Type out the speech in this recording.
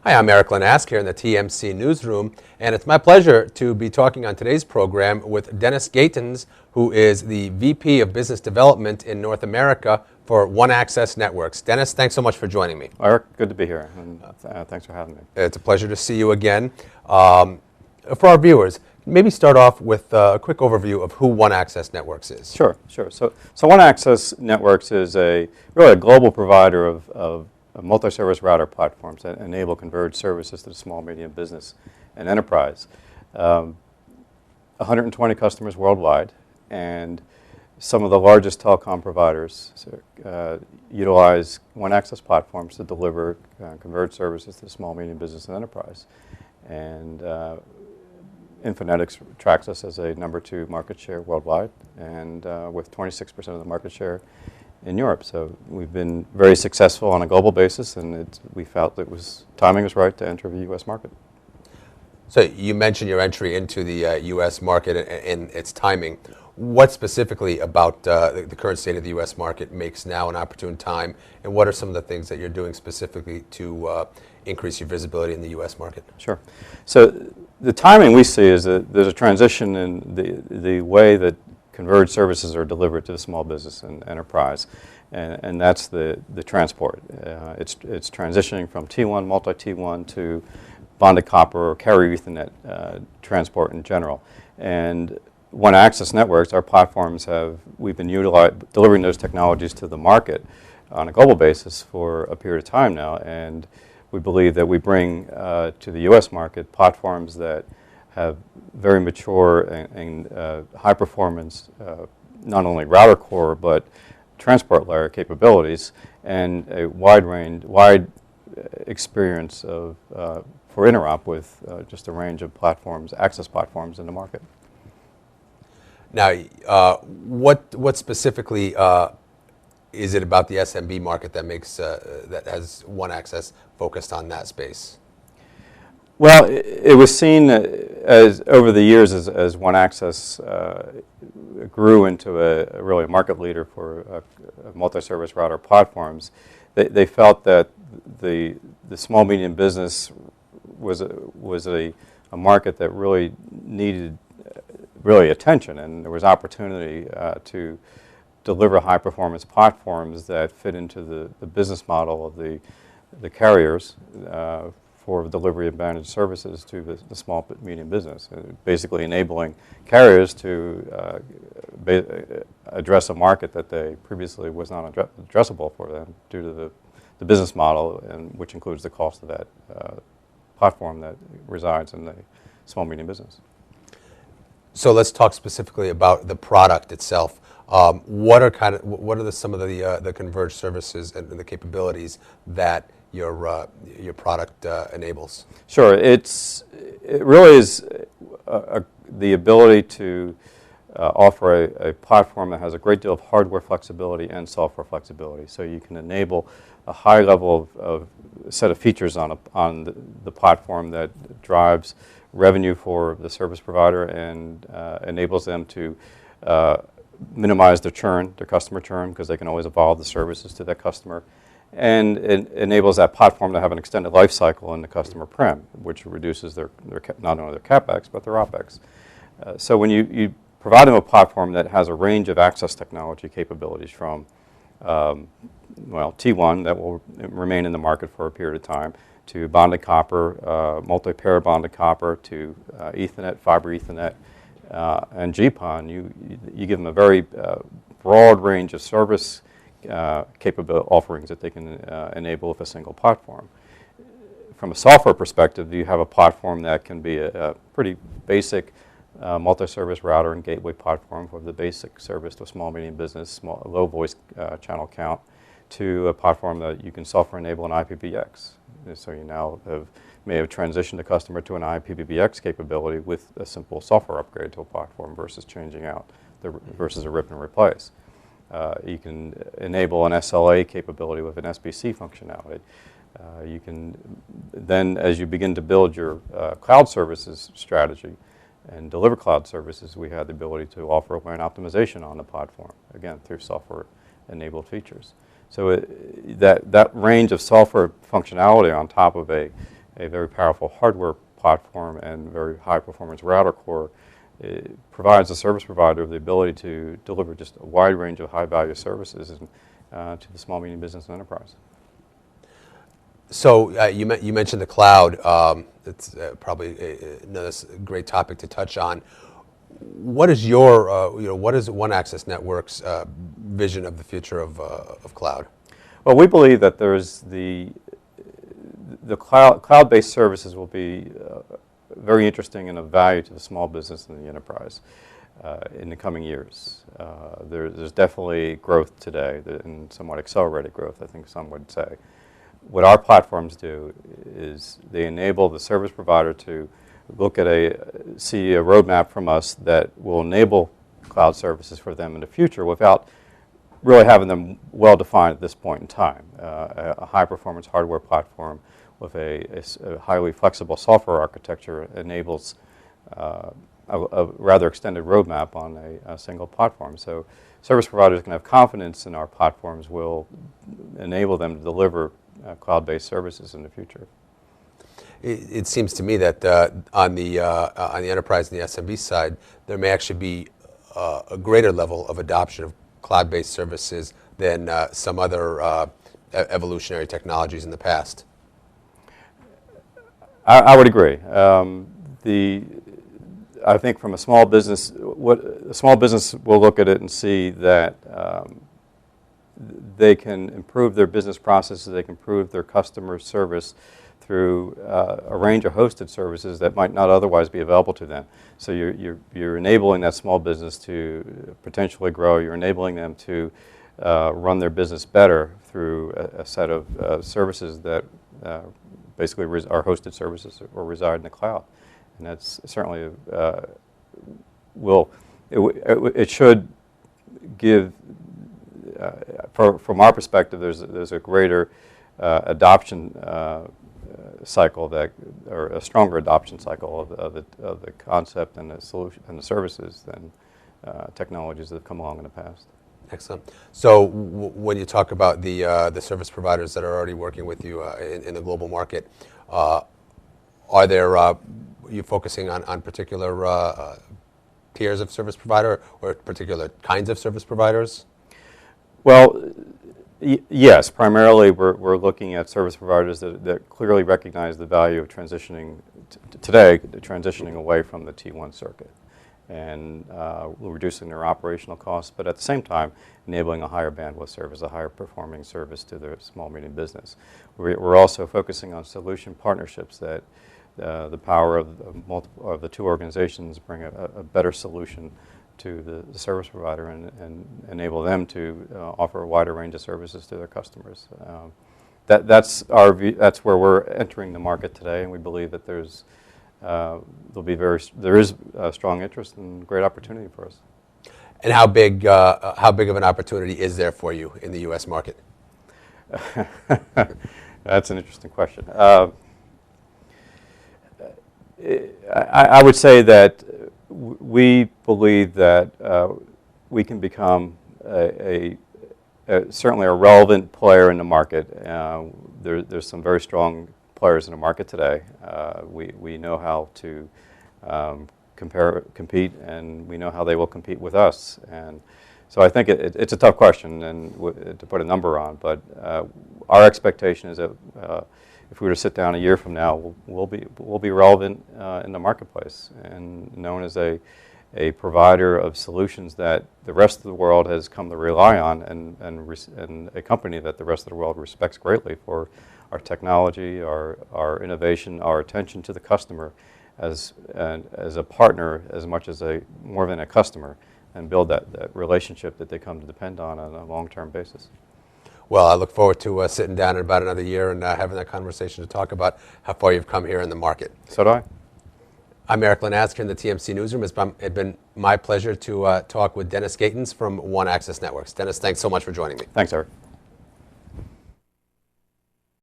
Hi, I'm Erik Linask here in the TMC newsroom, and it's my pleasure to be talking on today's program with Dennis Gatens, who is the VP of Business Development in North America for OneAccess Networks. Dennis, thanks so much for joining me. Erik, good to be here, and thanks for having me. It's a pleasure to see you again. For our viewers, maybe start off with a quick overview of who OneAccess Networks is. Sure. So OneAccess Networks is really a global provider of multi-service router platforms that enable converged services to the small, medium business and enterprise. 120 customers worldwide, and some of the largest telecom providers utilize OneAccess platforms to deliver converged services to the small, medium business and enterprise. And Infonetics tracks us as a number 2 market share worldwide, and with 26% of the market share in Europe. So we've been very successful on a global basis, and we felt timing was right to enter the U.S. market. So you mentioned your entry into the U.S. market and its timing. What specifically about the current state of the U.S. market makes now an opportune time, and what are some of the things that you're doing specifically to increase your visibility in the U.S. market? Sure. So the timing we see is that there's a transition in the way that converged services are delivered to the small business and enterprise, and that's the transport. It's transitioning from T1, multi-T1 to bonded copper or carrier Ethernet transport in general. And OneAccess Networks, our platforms we've been delivering those technologies to the market on a global basis for a period of time now, and we believe that we bring to the U.S. market platforms that have very mature and high performance, not only router core, but transport layer capabilities, and a wide experience for interop with just a range of platforms, access platforms in the market. Now, what specifically is it about the SMB market that that has OneAccess focused on that space? Well, it was seen as over the years as OneAccess grew into a really market leader for multi-service router platforms. They felt that the small medium business was a market that really needed attention, and there was opportunity to deliver high performance platforms that fit into the business model of the carriers for delivery of managed services to the small medium business, basically enabling carriers to address a market that they previously was not addressable for them due to the business model, and which includes the cost of that platform that resides in the small medium business. So let's talk specifically about the product itself. What are some of the converged services and the capabilities that your product enables? Sure, it really is the ability to offer a platform that has a great deal of hardware flexibility and software flexibility. So you can enable a high level of set of features on the platform that drives revenue for the service provider and enables them to minimize their customer churn, because they can always evolve the services to that customer. And it enables that platform to have an extended life cycle in the customer prem, which reduces not only their CapEx, but their OpEx. So when you provide them a platform that has a range of access technology capabilities from, T1 that will remain in the market for a period of time, to bonded copper, multi-pair bonded copper, to Ethernet, fiber Ethernet, and GPON, you give them a very broad range of service capable offerings that they can enable with a single platform. From a software perspective, you have a platform that can be a pretty basic multi-service router and gateway platform for the basic service to a small medium business, low voice channel count, to a platform that you can software enable an IPVX. So you now may have transitioned a customer to an IPVX capability with a simple software upgrade to a platform versus changing out versus a rip and replace. You can enable an SLA capability with an SBC functionality. You can then, as you begin to build your cloud services strategy and deliver cloud services, we have the ability to offer WAN optimization on the platform, again, through software-enabled features. So that range of software functionality on top of a a very powerful hardware platform and very high performance router core, it provides the service provider the ability to deliver just a wide range of high value services to the small, medium business and enterprise. So you mentioned the cloud. It's probably another great topic to touch on. What is your, what is OneAccess Network's vision of the future of cloud? Well, we believe that there's the cloud-based services will be very interesting and of value to the small business and the enterprise in the coming years. There's definitely growth today, and somewhat accelerated growth, I think some would say. What our platforms do is they enable the service provider to see a roadmap from us that will enable cloud services for them in the future without really having them well defined at this point in time. A high performance hardware platform with a highly flexible software architecture enables a rather extended roadmap on a single platform. So service providers can have confidence in our platforms will enable them to deliver cloud-based services in the future. It seems to me that on the enterprise and the SMB side, there may actually be a greater level of adoption of cloud-based services than some other evolutionary technologies in the past. I would agree. I think from a small business, a small business will look at it and see that they can improve their business processes, they can improve their customer service through a range of hosted services that might not otherwise be available to them. So you're enabling that small business to potentially grow. You're enabling them to run their business better through a set of services that basically are hosted services or reside in the cloud. And that's certainly it should give. From our perspective, there's a greater adoption cycle or a stronger adoption cycle of the concept and the solution and the services than technologies that have come along in the past. Excellent. So when you talk about the service providers that are already working with you in the global market, are you focusing on particular tiers of service provider or particular kinds of service providers? Well, yes. Primarily, we're looking at service providers that clearly recognize the value of transitioning transitioning away from the T1 circuit and reducing their operational costs, but at the same time enabling a higher bandwidth service, a higher performing service to their small medium business. We're also focusing on solution partnerships that the power of the two organizations bring a better solution to the service provider and enable them to offer a wider range of services to their customers. That's our view. That's where we're entering the market today, and we believe that there is a strong interest and great opportunity for us. And how big of an opportunity is there for you in the U.S. market? That's an interesting question. I would say that we believe that we can become certainly a relevant player in the market. There's some very strong players in the market today. We know how to compete, and we know how they will compete with us. And so I think it's a tough question and to put a number on, but our expectation is that if we were to sit down a year from now, we'll be relevant in the marketplace and known as a provider of solutions that the rest of the world has come to rely on, and a company that the rest of the world respects greatly for our technology, our innovation, our attention to the customer as a partner as much as more than a customer, and build that relationship that they come to depend on a long-term basis. Well, I look forward to sitting down in about another year and having that conversation to talk about how far you've come here in the market. So do I. I'm Erik Linask in the TMC Newsroom. It's been my pleasure to talk with Dennis Gatens from OneAccess Networks. Dennis, thanks so much for joining me. Thanks, Erik.